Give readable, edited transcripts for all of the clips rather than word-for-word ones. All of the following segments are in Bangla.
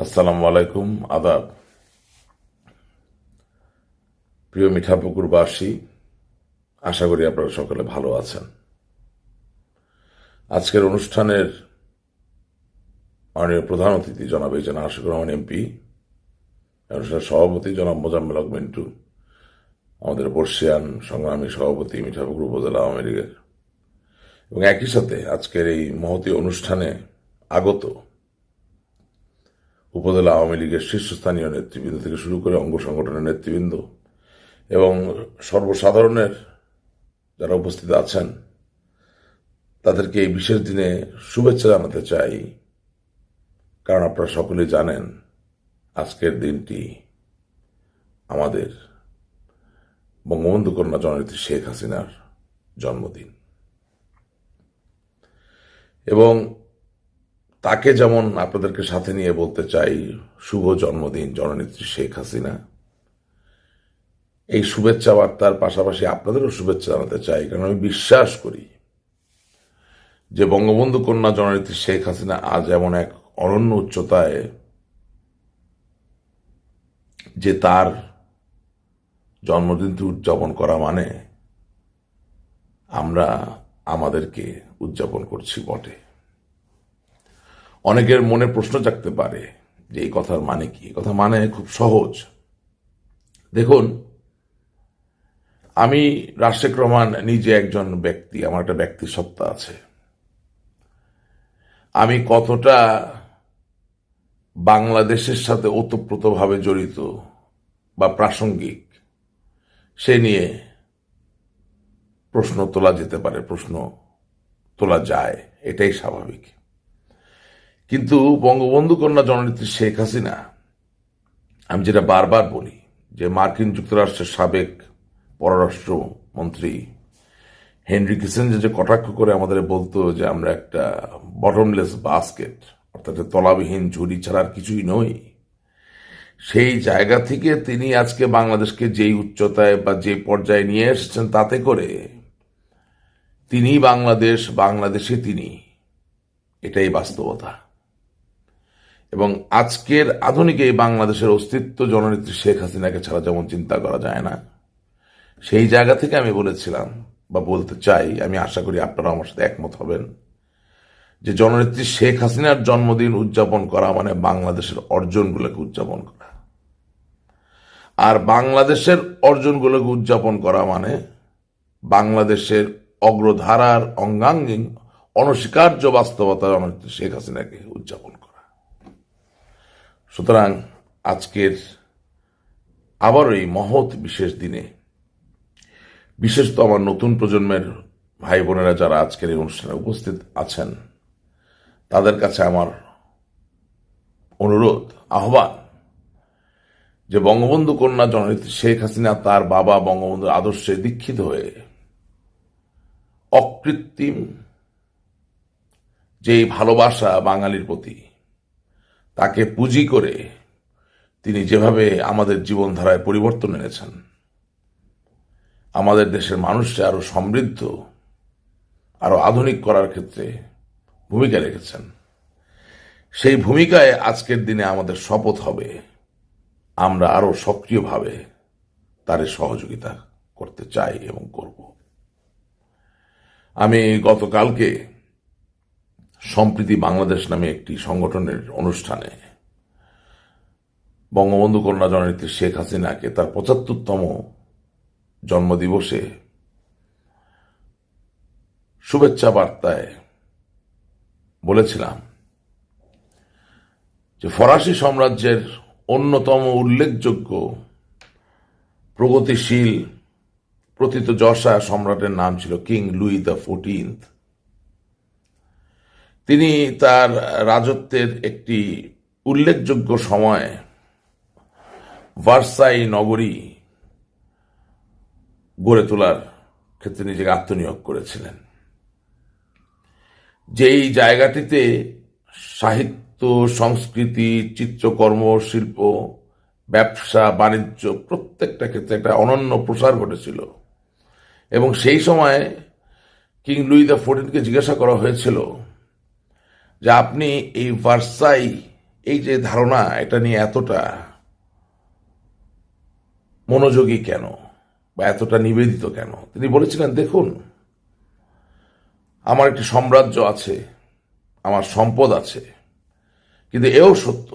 আসসালামু আলাইকুম, আদাব। প্রিয় মিঠাপুকুরবাসী, আশা করি আপনারা সকলে ভালো আছেন। আজকের অনুষ্ঠানের মাননীয় প্রধান অতিথি জনাব জনাব আশিকুর রহমান এমপি, অনুষ্ঠানের সভাপতি জনাব মোজাম্মেল হক মিন্টু, আমাদের বর্ষিয়ান সংগ্রামী সভাপতি মিঠাপুকুর উপজেলা আওয়ামী লীগের, এবং একই সাথে আজকের এই মহতী অনুষ্ঠানে আগত উপজেলা আওয়ামী লীগের শীর্ষস্থানীয় নেতৃবৃন্দ থেকে শুরু করে অঙ্গ সংগঠনের নেতৃবৃন্দ এবং সর্বসাধারণের যারা উপস্থিত আছেন, তাদেরকে এই বিশেষ দিনে শুভেচ্ছা জানাতে চাই। কারণ আপনারা সকলেই জানেন আজকের দিনটি আমাদের বঙ্গবন্ধু কন্যা জননেত্রী শেখ হাসিনার জন্মদিন, এবং তাকে যেমন আপনাদেরকে সাথে নিয়ে বলতে চাই শুভ জন্মদিন জননেত্রী শেখ হাসিনা, এই শুভেচ্ছা বার্তার পাশাপাশি আপনাদেরও শুভেচ্ছা জানাতে চাই। কারণ আমি বিশ্বাস করি যে বঙ্গবন্ধু কন্যা জননেত্রী শেখ হাসিনা আজ এমন এক অনন্য উচ্চতায় যে তার জন্মদিনটি উদযাপন করা মানে আমরা আমাদেরকে উদযাপন করছি বটে। অনেকের মনে প্রশ্ন জাগতে পারে যে এই কথার মানে কি। কথা মানে খুব সহজ। দেখুন, আমি রাশেক রহমান নিজে একজন ব্যক্তি, আমার একটা ব্যক্তি সত্তা আছে। আমি কতটা বাংলাদেশের সাথে ওতপ্রোতভাবে জড়িত বা প্রাসঙ্গিক সে নিয়ে প্রশ্ন তোলা যেতে পারে, প্রশ্ন তোলা যায়, এটাই স্বাভাবিক। কিন্তু বঙ্গবন্ধু কন্যা জননেত্রী শেখ হাসিনা, আমি যেটা বারবার বলি যে মার্কিন যুক্তরাষ্ট্রের সাবেক পররাষ্ট্রমন্ত্রী হেনরি কিসিঞ্জার যে কটাক্ষ করে আমাদের বলতো যে আমরা একটা বটমলেস বাস্কেট, অর্থাৎ তলাবিহীন ঝুড়ি ছাড়া আর কিছুই নই, সেই জায়গা থেকে তিনি আজকে বাংলাদেশকে যেই উচ্চতায় বা যে পর্যায়ে নিয়ে এসেছেন, তাতে করে তিনি বাংলাদেশ, বাংলাদেশে তিনি, এটাই বাস্তবতা। এবং আজকের আধুনিক এই বাংলাদেশের অস্তিত্ব জননেত্রী শেখ হাসিনাকে ছাড়া যেমন চিন্তা করা যায় না, সেই জায়গা থেকে আমি বলেছিলাম বা বলতে চাই, আমি আশা করি আপনারা আমার সাথে একমত হবেন, যে জননেত্রী শেখ হাসিনার জন্মদিন উদযাপন করা মানে বাংলাদেশের অর্জনগুলোকে উদযাপন করা। আর বাংলাদেশের অর্জনগুলোকে উদযাপন করা মানে বাংলাদেশের অগ্রধারার অঙ্গাঙ্গিন অনস্বীকার্য বাস্তবতা জননেত্রী শেখ হাসিনাকে উদযাপন করা। সুতরাং আজকের আবার এই মহৎ বিশেষ দিনে, বিশেষত আমার নতুন প্রজন্মের ভাই বোনেরা যারা আজকের এই অনুষ্ঠানে উপস্থিত আছেন, তাদের কাছে আমার অনুরোধ, আহ্বান, যে বঙ্গবন্ধু কন্যা জননেত্রী শেখ হাসিনা তার বাবা বঙ্গবন্ধুর আদর্শে দীক্ষিত হয়ে অকৃত্রিম যে ভালোবাসা বাঙালির প্রতি, তাকে পুঁজি করে তিনি যেভাবে আমাদের জীবনধারায় পরিবর্তন এনেছেন, আমাদের দেশের মানুষকে আরো সমৃদ্ধ, আরো আধুনিক করার ক্ষেত্রে ভূমিকা রেখেছেন, সেই ভূমিকায় আজকের দিনে আমাদের শপথ হবে আমরা আরো সক্রিয়ভাবে তার সহযোগিতা করতে চাই এবং করব। আমি গতকালকে সম্প্রীতি বাংলাদেশ নামে একটি সংগঠনের অনুষ্ঠানে বঙ্গবন্ধু কন্যা জননেত্রী শেখ হাসিনাকে তার ৭৫তম জন্মদিবসে শুভেচ্ছা বার্তায় বলেছিলাম যে ফরাসি সাম্রাজ্যের অন্যতম উল্লেখযোগ্য প্রগতিশীল প্রথিতযশা সম্রাটের নাম ছিল কিং লুই দ্য 14। তিনি তার রাজত্বের একটি উল্লেখযোগ্য সময় ভার্সাই নগরী গড়ে তোলার ক্ষেত্রে নিজেকে আত্মনিয়োগ করেছিলেন, যেই জায়গাটিতে সাহিত্য, সংস্কৃতি, চিত্রকর্ম, শিল্প, ব্যবসা, বাণিজ্য প্রত্যেকটা ক্ষেত্রে একটা অনন্য প্রসার ঘটেছিল। এবং সেই সময় কিং লুই দ্য 14কে জিজ্ঞাসা করা হয়েছিল যে আপনি এই ভার্সাই এই যে ধারণা, এটা নিয়ে এতটা মনোযোগী কেন বা এতটা নিবেদিত কেন? তিনি বলেছিলেন, দেখুন, আমার একটি সাম্রাজ্য আছে, আমার সম্পদ আছে, কিন্তু এও সত্য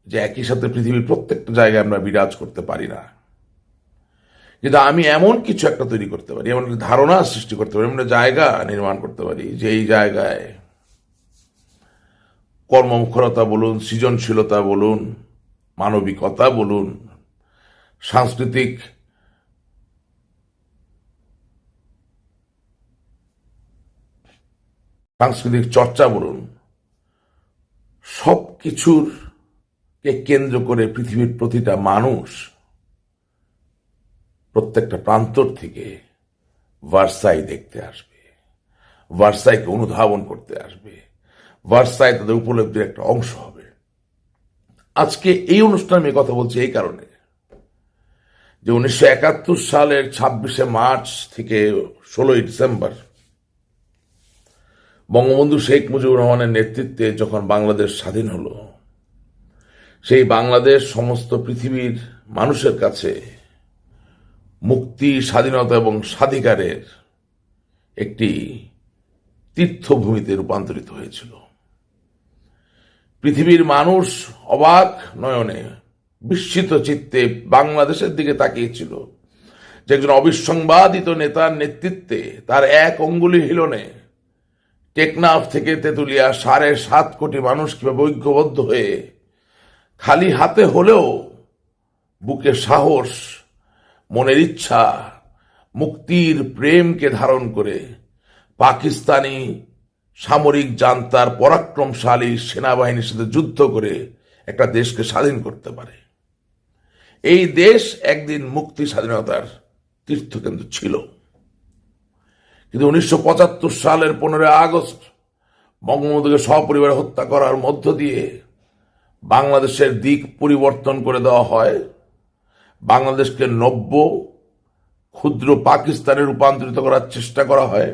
যে একই সাথে পৃথিবীর প্রত্যেকটা জায়গায় আমরা বিরাজ করতে পারি না। কিন্তু আমি এমন কিছু একটা তৈরি করতে পারি, এমন একটা ধারণা সৃষ্টি করতে পারি, এমন একটা জায়গা নির্মাণ করতে পারি যে এই জায়গায় কর্মমুখরতা বলুন, সৃজনশীলতা বলুন, মানবিকতা বলুন, সাংস্কৃতিক সাংস্কৃতিক চর্চা বলুন, সব কিছুর কে কেন্দ্র করে পৃথিবীর প্রতিটা মানুষ প্রত্যেকটা প্রান্তর থেকে ভার্সাই দেখতে আসবে, ভার্সাইকে অনুধাবন করতে আসবে, ভার্সাই তাদের উপলব্ধির একটা অংশ হবে। আজকে এই অনুষ্ঠানে আমি কথা বলছি এই কারণে যে 1971 সালের 26শে মার্চ থেকে 16ই ডিসেম্বর বঙ্গবন্ধু শেখ মুজিবুর রহমানের নেতৃত্বে যখন বাংলাদেশ স্বাধীন হলো, সেই বাংলাদেশ সমস্ত পৃথিবীর মানুষের কাছে মুক্তি, স্বাধীনতা এবং স্বাধিকারের একটি তীর্থভূমিতে রূপান্তরিত হয়েছিল। পৃথিবীর মানুষ অবাক নয়নে, বিস্মিত চিত্তে বাংলাদেশের দিকে তাকিয়েছিল যে একজন অবিসংবাদিত নেতার নেতৃত্বে, তার এক অঙ্গুলি হিলনে টেকনাফ থেকে তেঁতুলিয়া 7.5 কোটি মানুষ কিভাবে ঐক্যবদ্ধ হয়ে খালি হাতে হলেও বুকে সাহস, মনের ইচ্ছা, মুক্তির প্রেমকে ধারণ করে পাকিস্তানি সামরিক জান্তার পরাক্রমশালী সেনাবাহিনীর সাথে যুদ্ধ করে একটা দেশকে স্বাধীন করতে পারে। এই দেশ একদিন মুক্তি স্বাধীনতার তীর্থকেন্দ্র ছিল। কিন্তু 1975 সালের 15 আগস্ট বঙ্গবন্ধুকে সপরিবারে হত্যা করার মধ্য দিয়ে বাংলাদেশের দিক পরিবর্তন করে দেওয়া হয়। বাংলাদেশকে নব্য ক্ষুদ্র পাকিস্তানে রূপান্তরিত করার চেষ্টা করা হয়।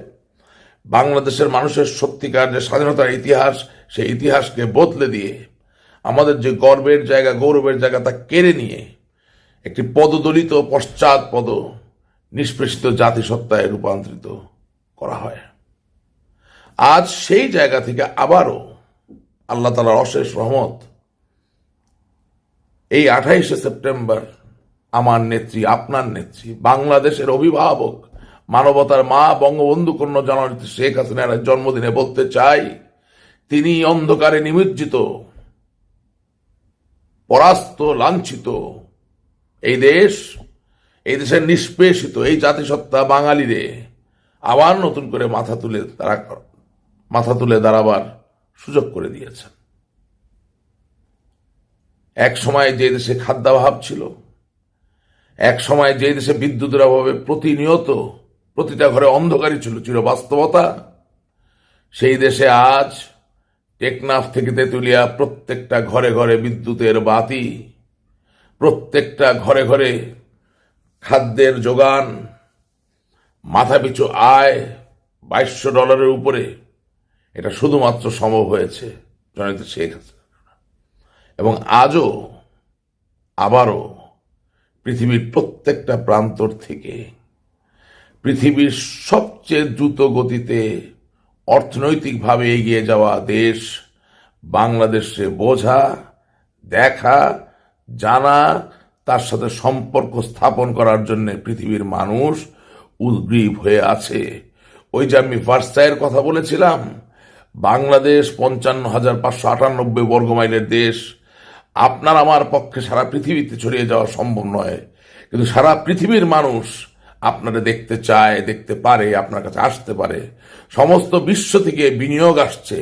বাংলাদেশের মানুষের সত্যিকার যে স্বাধীনতার ইতিহাস, সেই ইতিহাসকে বদলে দিয়ে আমাদের যে গর্বের জায়গা, গৌরবের জায়গা, তা কেড়ে নিয়ে একটি পদদলিত, পশ্চাৎপদ, নিষ্পেষিত জাতিসত্তায় রূপান্তরিত করা হয়। আজ সেই জায়গা থেকে আবারও আল্লাহ তাআলার অশেষ রহমত, এই 28শে সেপ্টেম্বর আমার নেত্রী, আপনার নেত্রী, বাংলাদেশের অভিভাবক, মানবতার মা বঙ্গবন্ধু কন্যা জননেত্রী শেখ হাসিনার জন্মদিনে বলতে চাই, তিনি অন্ধকারে নিমজ্জিত, পরাস্ত, লাঞ্ছিত এই দেশের নিষ্পেষিত এই জাতিসত্তা বাঙালিরে আবার নতুন করে মাথা তুলে দাঁড়াবার সুযোগ করে দিয়েছেন। এক সময় যে দেশে খাদ্যাভাব ছিল, এক সময় যে দেশে বিদ্যুতের অভাবে প্রতিনিয়ত প্রতিটা ঘরে অন্ধকারই ছিল বাস্তবতা, সেই দেশে আজ টেকনাফ থেকে তেঁতুলিয়া প্রত্যেকটা ঘরে ঘরে বিদ্যুতের বাতি, প্রত্যেকটা ঘরে ঘরে খাদ্যের যোগান, মাথাপিছু আয় $2200 উপরে। এটা শুধুমাত্র সম্ভব হয়েছে জননেত্রী শেখ হাসিনা। এবং আজও আবারও পৃথিবীর প্রত্যেকটা প্রান্তর থেকে পৃথিবীর সবচেয়ে দ্রুত গতিতে অর্থনৈতিকভাবে এগিয়ে যাওয়া দেশ বাংলাদেশে বোঝা, দেখা, জানা, তার সাথে সম্পর্ক স্থাপন করার জন্য পৃথিবীর মানুষ উদ্গ্রীব হয়ে আছে। ওই যে আমি ভার্সাইয়ের কথা বলেছিলাম, বাংলাদেশ 55,598 বর্গমাইলের দেশ। আপনার আমার পক্ষে সারা পৃথিবীতে ছড়িয়ে যাওয়া সম্ভব নয়, কিন্তু সারা পৃথিবীর মানুষ আপনারা দেখতে চায়, দেখতে পারে, আপনার কাছে আসতে পারে। সমস্ত বিশ্ব থেকে বিনিয়োগ আসছে,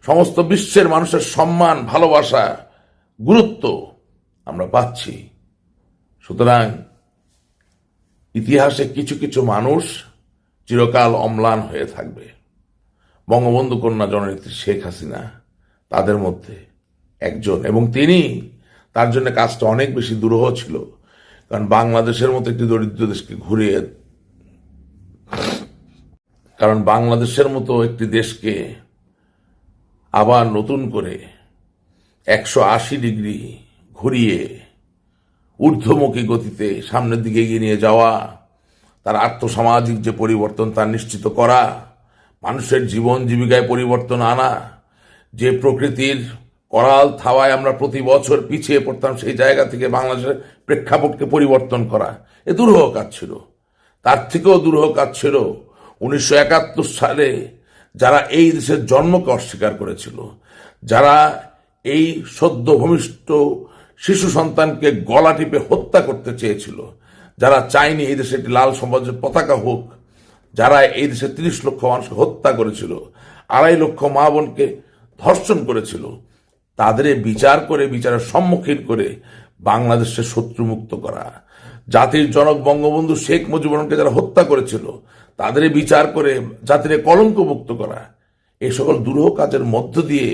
সমস্ত বিশ্বের মানুষের সম্মান, ভালোবাসা, গুরুত্ব আমরা পাচ্ছি। সুতরাং ইতিহাসে কিছু কিছু মানুষ চিরকাল অম্লান হয়ে থাকবে। বঙ্গবন্ধু কন্যা জননেত্রী শেখ হাসিনা তাদের মধ্যে একজন, এবং তিনি, তার জন্য কাজটা অনেক বেশি দুরূহ ছিল। কারণ বাংলাদেশের মতো একটি দরিদ্র দেশকে বাংলাদেশের মতো একটি দেশকে আবার নতুন করে 180 ডিগ্রি ঘুরিয়ে ঊর্ধ্বমুখী গতিতে সামনের দিকে এগিয়ে নিয়ে যাওয়া, তার আর্থসামাজিক যে পরিবর্তন তা নিশ্চিত করা, মানুষের জীবন জীবিকায় পরিবর্তন আনা, যে প্রকৃতির করাল থাওয়ায় আমরা প্রতি বছর পিছিয়ে পড়তাম সেই জায়গা থেকে বাংলাদেশের প্রেক্ষাপটকে পরিবর্তন করা, এ দুরূহ কাজ ছিল। তার থেকেও দুরূহ কাজ ছিল 1971 সালে যারা এই দেশের জন্মকে অস্বীকার করেছিল, যারা এই সদ্য ভূমিষ্ঠ শিশু সন্তানকে গলা টিপে হত্যা করতে চেয়েছিল, যারা চায়নি এই দেশে একটি লাল সমাজের পতাকা হোক, যারা এই দেশে 30 লক্ষ মানুষকে হত্যা করেছিল, 2.5 লক্ষ মা বোনকে ধর্ষণ করেছিল, তাদের বিচার করে বিচারের সম্মুখীন করে বাংলাদেশকে শত্রুমুক্ত করা, জাতির জনক বঙ্গবন্ধু শেখ মুজিবুর রহমানকে যারা হত্যা করেছিল তাদের বিচার করে জাতির কলঙ্ক মুক্ত করা, এই সকল দুরূহ কাজের মধ্য দিয়ে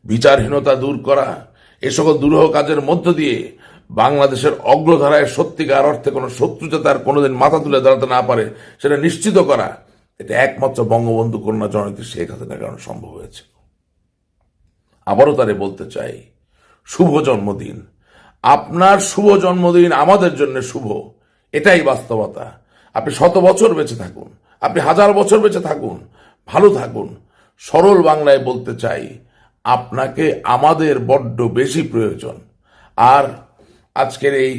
বিচারহীনতা দূর করা, এ সকল দুরূহ কাজের মধ্য দিয়ে বাংলাদেশের অগ্রধারায় সত্যিকার অর্থে কোনো শত্রু যাতে আর কোনোদিন মাথা তুলে দাঁড়াতে না পারে সেটা নিশ্চিত করা, এটা একমাত্র বঙ্গবন্ধু কন্যা জননেত্রী শেখ হাসিনার কারণে সম্ভব হয়েছে। আবারও তারে বলতে চাই, শুভ জন্মদিন। আপনার শুভ জন্মদিন আমাদের জন্য শুভ, এটাই বাস্তবতা। আপনি 100 বছর বেঁচে থাকুন, আপনি 1000 বছর বেঁচে থাকুন, ভালো থাকুন। সরল বাংলায় বলতে চাই, আপনাকে আমাদের বড্ড বেশি প্রয়োজন। আর আজকের এই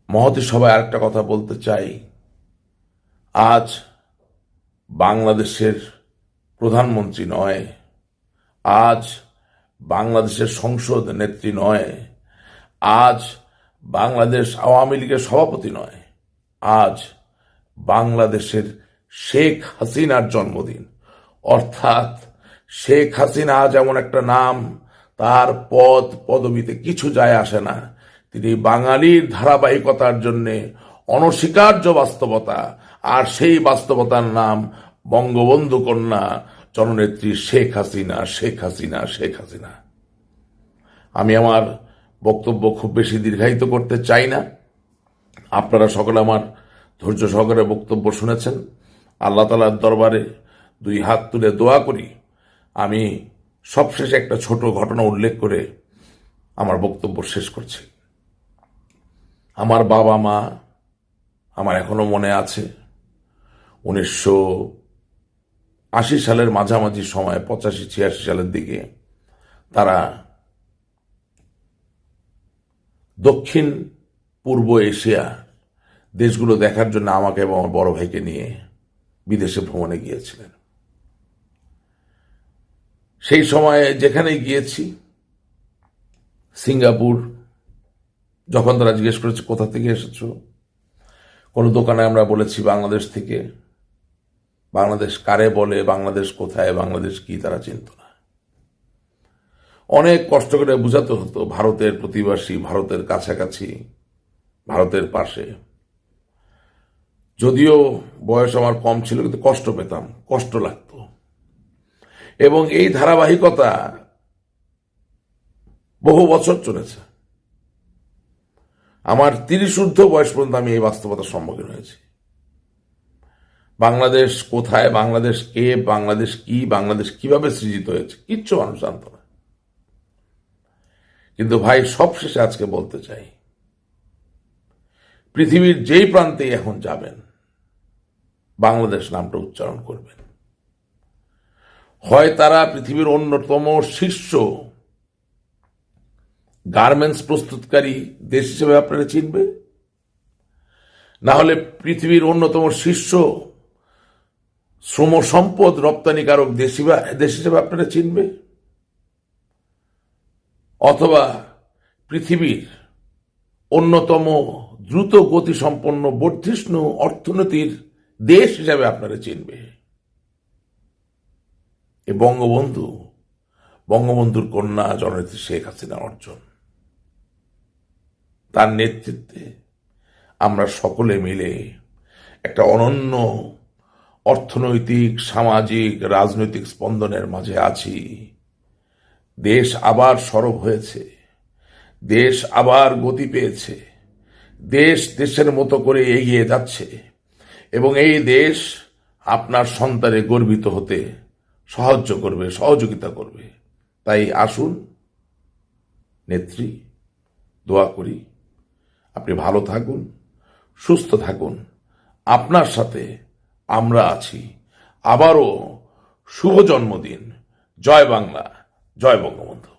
মহতী সভায় আরেকটা কথা বলতে চাই, আজ বাংলাদেশের প্রধানমন্ত্রী নয়, আজ বাংলাদেশের সংসদ নেত্রী নয়, আজ বাংলাদেশ আওয়ামী লীগের সভাপতি নয়, আজ বাংলাদেশের শেখ হাসিনার জন্মদিন। অর্থাৎ শেখ হাসিনা আজ এমন একটা নাম, তার পদ পদবিতে কিছু যায় আসে না, তিনি বাঙালির ধারাবাহিকতার জন্যে অনস্বীকার্য বাস্তবতা, আর সেই বাস্তবতার নাম বঙ্গবন্ধু কন্যা জননেত্রী শেখ হাসিনা, শেখ হাসিনা, শেখ হাসিনা। আমি আমার বক্তব্য খুব বেশি দীর্ঘায়িত করতে চাই না। আপনারা সকলে আমার ধৈর্য সহকারে বক্তব্য শুনেছেন। আল্লাহ তাআলার দরবারে 2 হাত তুলে দোয়া করি। আমি সবশেষে একটা ছোট ঘটনা উল্লেখ করে আমার বক্তব্য শেষ করছি। আমার বাবা মা, আমার এখনো মনে আছে, 1980 সালের মাঝামাঝি সময়, 85-86 সালের দিকে তারা দক্ষিণ পূর্ব এশিয়া দেশগুলো দেখার জন্য আমাকে এবং আমার বড় ভাইকে নিয়ে বিদেশে ভ্রমণে গিয়েছিলেন। সেই সময়ে যেখানে গিয়েছি, সিঙ্গাপুর, যখন তারা জিজ্ঞেস করেছে কোথা থেকে এসেছো, কোনো দোকানে আমরা বলেছি বাংলাদেশ থেকে। বাংলাদেশ কারে বলে, বাংলাদেশ কোথায়, বাংলাদেশ কি, তারা চিনত না। অনেক কষ্ট করে বুঝাতে হতো ভারতের প্রতিবাসী, ভারতের কাছাকাছি, ভারতের পাশে। যদিও বয়স আমার কম ছিল, কিন্তু কষ্ট পেতাম, কষ্ট লাগতো। এবং এই ধারাবাহিকতা বহু বছর চলেছে। আমার 30 ঊর্ধ্ব বয়স পর্যন্ত আমি এই বাস্তবতার সম্মুখীন হয়েছি। বাংলাদেশ কোথায়, বাংলাদেশ কে, বাংলাদেশ কি, বাংলাদেশ কিভাবে সৃজিত হয়েছে, কিচ্ছু মানুষ জানত না। কিন্তু ভাই, সবশেষে আজকে বলতে চাই, পৃথিবীর যেই প্রান্তে এখন যাবেন, বাংলাদেশ নামটা উচ্চারণ করবেন। হয় তারা পৃথিবীর অন্যতম শীর্ষ গার্মেন্টস প্রস্তুতকারী দেশ হিসেবে আপনারা চিনবে, না হলে পৃথিবীর অন্যতম শীর্ষ শ্রম সম্পদ রপ্তানিকারক দেশ হিসেবে আপনারা চিনবে, অথবা পৃথিবীর অন্যতম দ্রুত গতিসম্পন্ন বর্ধিষ্ণু অর্থনীতির দেশ হিসাবে আপনারা চিনবে। এ বঙ্গবন্ধুর কন্যা জননেত্রী শেখ হাসিনার অর্জন। তার নেতৃত্বে আমরা সকলে মিলে একটা অনন্য অর্থনৈতিক, সামাজিক, রাজনৈতিক স্পন্দনের মাঝে আছি। দেশ আবার সরব হয়েছে, দেশ আবার গতি পেয়েছে, দেশ দেশের মতো করে এগিয়ে যাচ্ছে, এবং এই দেশ আপনার সন্তানে গর্বিত হতে সাহায্য করবে, সহযোগিতা করবে। তাই আসুন নেত্রী, দোয়া করি আপনি ভালো থাকুন, সুস্থ থাকুন, আপনার সাথে আমরা আছি। আবারও শুভ জন্মদিন। জয় বাংলা, জয় বঙ্গবন্ধু।